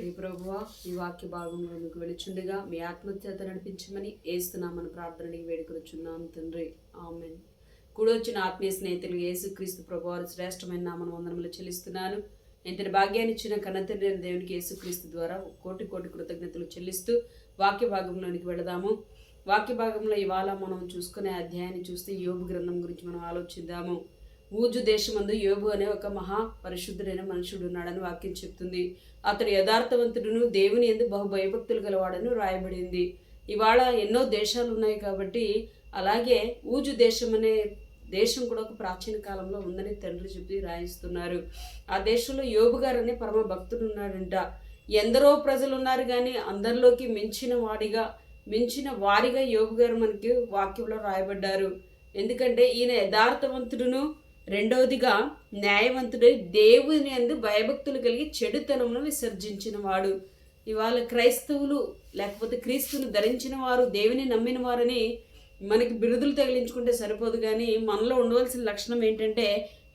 తండ్రి ప్రభువా, ఈ వాక్య భాగంలో మీకు వెలుచుండగా మీ ఆత్మచేత నడిపించమని ఏస్తున్నామని ప్రార్థనకి వేడుకొచ్చున్నాను తండ్రి. ఆమేన్. కూడొచ్చిన ఆత్మీయ స్నేహితులు యేసుక్రీస్తు ప్రభువారు శ్రేష్టమైన నామమున వందనములు చెల్లిస్తున్నాను. ఇంతటి భాగ్యాన్ని ఇచ్చిన కన్నతండ్రి అయిన దేవునికి యేసుక్రీస్తు ద్వారా కోటి కోటి కృతజ్ఞతలు చెల్లిస్తూ వాక్య భాగంలోనికి వెళదాము. వాక్య భాగంలో ఇవాళ మనం చూసుకునే అధ్యాయాన్ని చూస్తే యోబు గ్రంథం గురించి మనం ఆలోచిద్దాము. ఊజు దేశమందు యోబు అనే ఒక మహా పరిశుద్ధుడైన మనుషుడు ఉన్నాడని వాక్యం చెప్తుంది. అతడు యథార్థవంతుడును, దేవుని యందు బహు భయభక్తులు గలవాడని రాయబడింది. ఇవాళ ఎన్నో దేశాలు ఉన్నాయి కాబట్టి అలాగే ఊజు దేశం అనే దేశం కూడా ఒక ప్రాచీన కాలంలో ఉందని తండ్రి చెప్పి రాయిస్తున్నారు. ఆ దేశంలో యోబు గారు అనే పరమ భక్తుడు ఉన్నాడంట. ఎందరో ప్రజలు ఉన్నారు కానీ అందరిలోకి మించిన వారిగా యోబు గారు మనకి వాక్యంలో రాయబడ్డారు. ఎందుకంటే ఈయన యథార్థవంతుడును, రెండవదిగా న్యాయవంతుడై దేవుని యందు భయభక్తులు కలిగి చెడుతనమును విసర్జించిన వాడు. ఇవాళ క్రైస్తవులు లేకపోతే క్రీస్తుని ధరించిన వారు, దేవుని నమ్మిన వారని మనకి బిరుదులు తగిలించుకుంటే సరిపోదు. కానీ మనలో ఉండవలసిన లక్షణం ఏంటంటే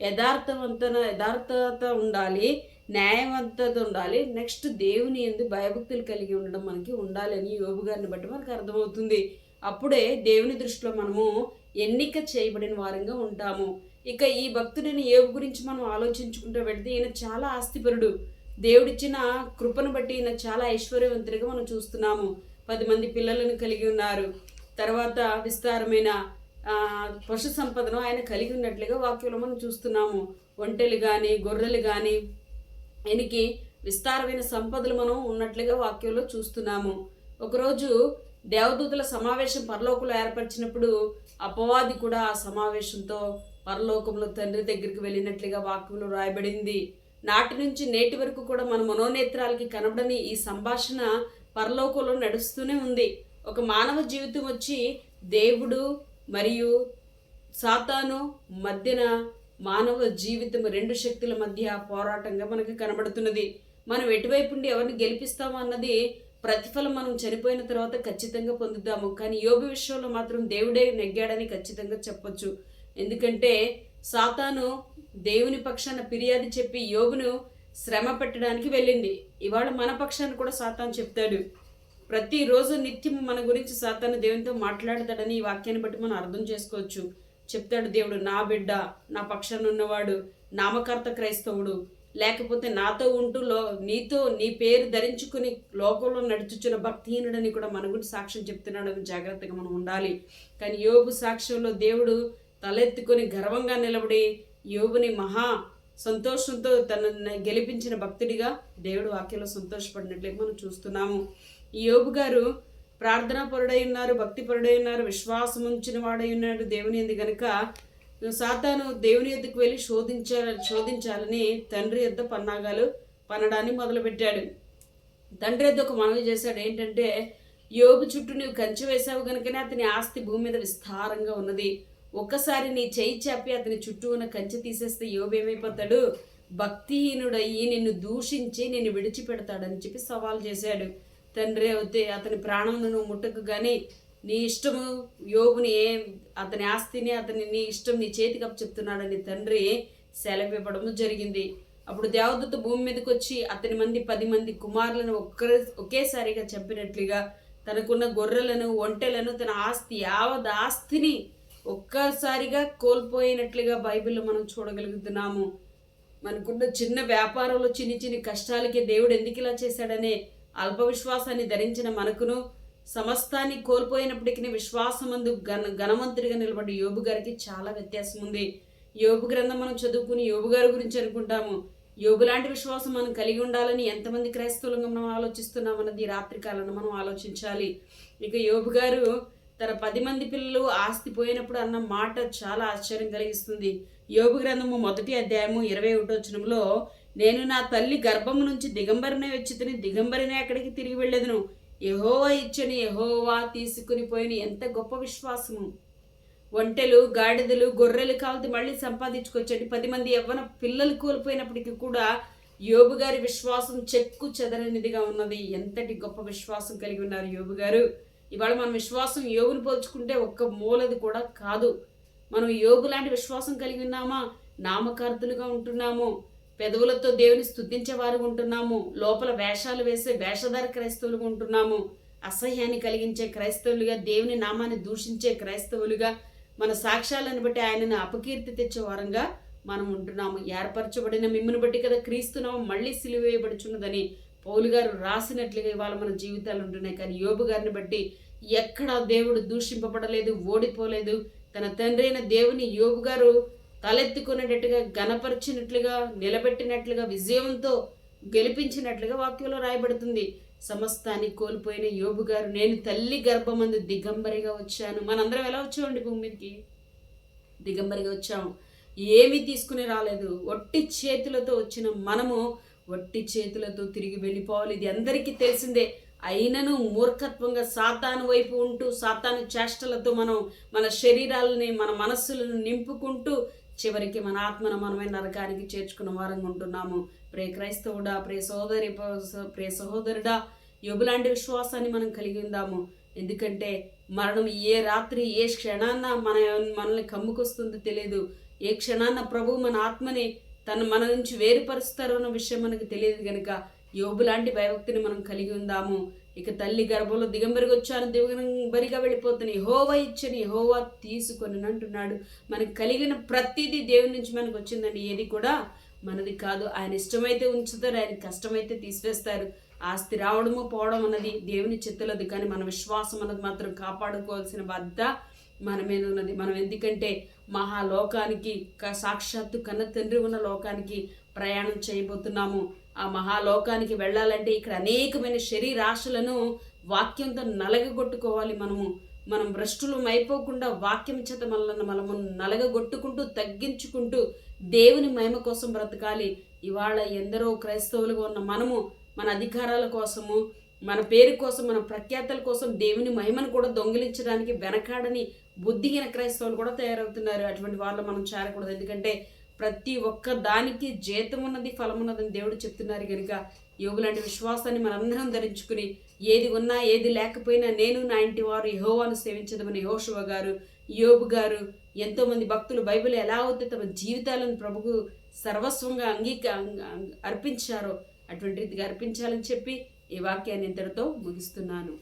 యథార్థత ఉండాలి, న్యాయవంతత ఉండాలి, నెక్స్ట్ దేవుని యందు భయభక్తులు కలిగి ఉండడం మనకి ఉండాలి అని యోబు గారిని బట్టి మనకు అర్థమవుతుంది. అప్పుడే దేవుని దృష్టిలో మనము ఎన్నిక చేయబడిన వారంగా ఉంటాము. ఇక ఈ భక్తుడిని యోబు గురించి మనం ఆలోచించుకుంటూ వెళితే ఈయన చాలా ఆస్తిపరుడు. దేవుడిచ్చిన కృపను బట్టి ఈయన చాలా ఐశ్వర్యవంతుడిగా మనం చూస్తున్నాము. 10 మంది పిల్లలను కలిగి ఉన్నారు. తర్వాత విస్తారమైన పశు సంపదను ఆయన కలిగి ఉన్నట్లుగా వాక్యంలో మనం చూస్తున్నాము. ఒంటెలు కానీ గొర్రెలు కానీ ఆయనకి విస్తారమైన సంపదలు మనం ఉన్నట్లుగా వాక్యంలో చూస్తున్నాము. ఒకరోజు దేవదూతల సమావేశం పరలోకంలో ఏర్పరిచినప్పుడు అపవాది కూడా ఆ సమావేశంతో పరలోకంలో తండ్రి దగ్గరికి వెళ్ళినట్లుగా వాక్యంలో రాయబడింది. నాటి నుంచి నేటి వరకు కూడా మన మనోనేత్రాలకి కనబడని ఈ సంభాషణ పరలోకంలో నడుస్తూనే ఉంది. ఒక మానవ జీవితం వచ్చి దేవుడు మరియు సాతాను మధ్యన మానవ జీవితం 2 శక్తుల మధ్య పోరాటంగా మనకి కనబడుతున్నది. మనం ఎటువైపు ఉండి ఎవరిని గెలిపిస్తామో అన్నది ప్రతిఫలం మనం చనిపోయిన తర్వాత ఖచ్చితంగా పొందుతాము. కానీ యోబు విషయంలో మాత్రం దేవుడే నెగ్గాడని ఖచ్చితంగా చెప్పొచ్చు. ఎందుకంటే సాతాను దేవుని పక్షాన ఫిర్యాదు చెప్పి యోబును శ్రమ పెట్టడానికి వెళ్ళింది. ఇవాళ మన పక్షాన్ని కూడా సాతాను చెప్తాడు. ప్రతిరోజు నిత్యం మన గురించి సాతాను దేవునితో మాట్లాడతాడని ఈ వాక్యాన్ని బట్టి మనం అర్థం చేసుకోవచ్చు. చెప్తాడు దేవుడు, నా బిడ్డ, నా పక్షాన ఉన్నవాడు, నామకర్త క్రైస్తవుడు, లేకపోతే నాతో ఉంటూ నీతో నీ పేరు ధరించుకుని లోకంలో నడుచుచున్న భక్తిహీనుడని కూడా మన గురించి సాక్ష్యం చెప్తున్నాడని జాగ్రత్తగా మనం ఉండాలి. కానీ యోబు సాక్ష్యంలో దేవుడు తలెత్తుకొని గర్వంగా నిలబడి యోబుని మహా సంతోషంతో తనని గెలిపించిన భక్తుడిగా దేవుడు వాక్యంలో సంతోషపడినట్లుగా మనం చూస్తున్నాము. ఈ యోబు గారు ప్రార్థనా పరుడై ఉన్నారు, భక్తి పరుడై ఉన్నారు, విశ్వాసం ఉంచిన వాడై ఉన్నాడు దేవుని యందు. గనుక సాతాను దేవుని యొద్దకు వెళ్ళి శోధించాలని తండ్రి యొద్ద పన్నాగాలు పన్నడాన్ని మొదలుపెట్టాడు. తండ్రి యొద్ద ఒక మనవి చేశాడు. ఏంటంటే, యోబు చుట్టూ నీవు కంచె వేసావు కనుకనే అతని ఆస్తి భూమి మీద విస్తారంగా ఉన్నది. ఒక్కసారి నీ చేయి చాపి అతని చుట్టూ ఉన్న కంచె తీసేస్తే యోబు ఏమైపోతాడు? భక్తిహీనుడయ్యి నిన్ను దూషించి నిన్ను విడిచిపెడతాడని చెప్పి సవాల్ చేశాడు. తండ్రి అయితే అతని ప్రాణంను నువ్వు ముట్టకు, కానీ నీ ఇష్టము యోబుని అతని ఆస్తిని నీ ఇష్టం నీ చేతికి చెప్తున్నాడని తండ్రి సెలవు ఇవ్వడం జరిగింది. అప్పుడు దేవదూత భూమి మీదకి వచ్చి అతని 10 మంది కుమారులను ఒకేసారిగా చంపినట్లుగా తనకున్న గొర్రెలను, ఒంటెలను, తన యావత్ ఆస్తిని ఒక్కసారిగా కోల్పోయినట్లుగా బైబిల్లో మనం చూడగలుగుతున్నాము. మనకున్న చిన్న వ్యాపారంలో చిన్ని కష్టాలకి దేవుడు ఎందుకు ఇలా చేశాడనే అల్ప విశ్వాసాన్ని ధరించిన మనకును సమస్తాన్ని కోల్పోయినప్పటికీ విశ్వాసమందు ఘనవంతుడిగా నిలబడి యోబు గారికి చాలా వ్యత్యాసం ఉంది. యోబు గ్రంథం మనం చదువుకుని యోబు గారి గురించి అనుకుంటాము. యోబు లాంటి విశ్వాసం మనం కలిగి ఉండాలని ఎంతమంది క్రైస్తవులుగా మనం ఆలోచిస్తున్నాం అన్నది రాత్రి కాలంలో మనం ఆలోచించాలి. ఇక యోబు గారు తన 10 మంది పిల్లలు ఆస్తి పోయినప్పుడు అన్న మాట చాలా ఆశ్చర్యం కలిగిస్తుంది. యోబు గ్రంథము 1వ అధ్యాయము 21వ వచనంలో, నేను నా తల్లి గర్భము నుంచి దిగంబరినే వచ్చి దిగంబరినే అక్కడికి తిరిగి వెళ్ళేదను. యెహోవా ఇచ్చని యెహోవా తీసుకుని పోయిన. ఎంత గొప్ప విశ్వాసము! ఒంటెలు, గాడిదలు, గొర్రెలు కావాలి మళ్ళీ సంపాదించుకొచ్చండి. 10 మంది యవ్వన పిల్లలు కోల్పోయినప్పటికీ కూడా యోబు గారి విశ్వాసం చెక్కు చెదరనిదిగా ఉన్నది. ఎంతటి గొప్ప విశ్వాసం కలిగి ఉన్నారు యోబు గారు. ఇవాళ మన విశ్వాసం యోబుని పోల్చుకుంటే ఒక్క మూలది కూడా కాదు. మనం యోబు లాంటి విశ్వాసం కలిగి ఉన్నామా? నామకార్థులుగా ఉంటున్నాము. పెదవులతో దేవుని స్తుతించే వారుగా ఉంటున్నాము, లోపల వేషాలు వేసే వేషధార క్రైస్తవులుగా ఉంటున్నాము, అసహ్యాన్ని కలిగించే క్రైస్తవులుగా, దేవుని నామాన్ని దూషించే క్రైస్తవులుగా, మన సాక్ష్యాలను బట్టి ఆయనను అపకీర్తి తెచ్చే వారంగా మనం ఉంటున్నాము. ఏర్పరచబడిన మిమ్మల్ని బట్టి కదా క్రీస్తునామం మళ్ళీ సిలువేయబడుచున్నదని పౌలు గారు రాసినట్లుగా ఇవాళ మన జీవితాలు ఉంటున్నాయి. కానీ యోబు గారిని బట్టి ఎక్కడా దేవుడు దూషింపబడలేదు, ఓడిపోలేదు. తన తండ్రి అయిన దేవుని యోబు గారు తలెత్తుకునేటట్టుగా, గణపరిచినట్లుగా, నిలబెట్టినట్లుగా, విజయంతో గెలిపించినట్లుగా వాక్యంలో రాయబడుతుంది. సమస్తాన్ని కోల్పోయిన యోబు గారు, నేను తల్లి గర్భమందు దిగంబరిగా వచ్చాను. మనందరం ఎలా వచ్చామండి భూమి మీదకి? దిగంబరిగా వచ్చాము. ఏమీ తీసుకుని రాలేదు. ఒట్టి చేతులతో వచ్చిన మనము ఒట్టి చేతులతో తిరిగి వెళ్ళిపోవాలి. ఇది అందరికీ తెలిసిందే. అయినను మూర్ఖత్వంగా సాతాను వైపు ఉంటూ, సాతాను చేష్టలతో మనం మన శరీరాలని, మన మనస్సులను నింపుకుంటూ చివరికి మన ఆత్మను మనమే నరకానికి చేర్చుకున్న వారంగా ఉంటున్నాము. ప్రియ క్రైస్తవుడా, ప్రియ సహోదరుడా, యోబులాంటి విశ్వాసాన్ని మనం కలిగి ఉందాము. ఎందుకంటే మరణం ఏ రాత్రి ఏ క్షణాన్న మనల్ని కమ్ముకొస్తుందో తెలియదు. ఏ క్షణాన్న ప్రభు మన ఆత్మని మన నుంచి వేరుపరుస్తారో అన్న విషయం మనకు తెలియదు కనుక యోబులాంటి భయభక్తిని మనం కలిగి ఉందాము. ఇక తల్లి గర్భంలో దిగంబరిగా వచ్చాను, దిగంబరిగా వెళ్ళిపోతాను, యెహోవా ఇచ్చని యెహోవా తీసుకొని అంటున్నాడు. మనకు కలిగిన ప్రతిదీ దేవుని నుంచి మనకు వచ్చిందండి. ఏది కూడా మనది కాదు. ఆయన ఇష్టమైతే ఉంచుతారు, ఆయన కష్టమైతే తీసివేస్తారు. ఆస్తి రావడము పోవడం అన్నది దేవుని చిత్తలది. కానీ మన విశ్వాసం అన్నది మాత్రం కాపాడుకోవాల్సిన బాధ్యత మన మీద ఉన్నది. మనం ఎందుకంటే మహాలోకానికి, సాక్షాత్తు కన్న తండ్రి ఉన్న లోకానికి ప్రయాణం చేయబోతున్నాము. ఆ మహాలోకానికి వెళ్ళాలంటే ఇక్కడ అనేకమైన శరీరాశలను వాక్యంతో నలగగొట్టుకోవాలి. మనం భ్రష్టులం అయిపోకుండా వాక్యం చేత మనము నలగగొట్టుకుంటూ, తగ్గించుకుంటూ దేవుని మహిమ కోసం బ్రతకాలి. ఇవాళ ఎందరో క్రైస్తవులుగా ఉన్న మనము మన అధికారాల కోసము, మన పేరు కోసం, మన ప్రఖ్యాతల కోసం దేవుని మహిమను కూడా దొంగిలించడానికి వెనకాడని బుద్ధిహీన క్రైస్తవులు కూడా తయారవుతున్నారు. అటువంటి వాళ్ళు మనం చేరకూడదు. ఎందుకంటే ప్రతి ఒక్క దానికి జీతం ఉన్నది, ఫలం ఉన్నదని దేవుడు చెప్తున్నారు కనుక యోబు లాంటి విశ్వాసాన్ని మనందరం ధరించుకుని ఏది ఉన్నా ఏది లేకపోయినా నేను నా ఇంటి వారు యెహోవాను సేవించదమని యెహోషువ గారు, యోబు గారు, ఎంతోమంది భక్తులు బైబిల్ ఎలా అయితే తమ జీవితాలను ప్రభుకు సర్వస్వంగా అర్పించారో అటువంటి రీతిగా అర్పించాలని చెప్పి ఈ వాక్యాన్ని ఇంతటితో ముగిస్తున్నాను.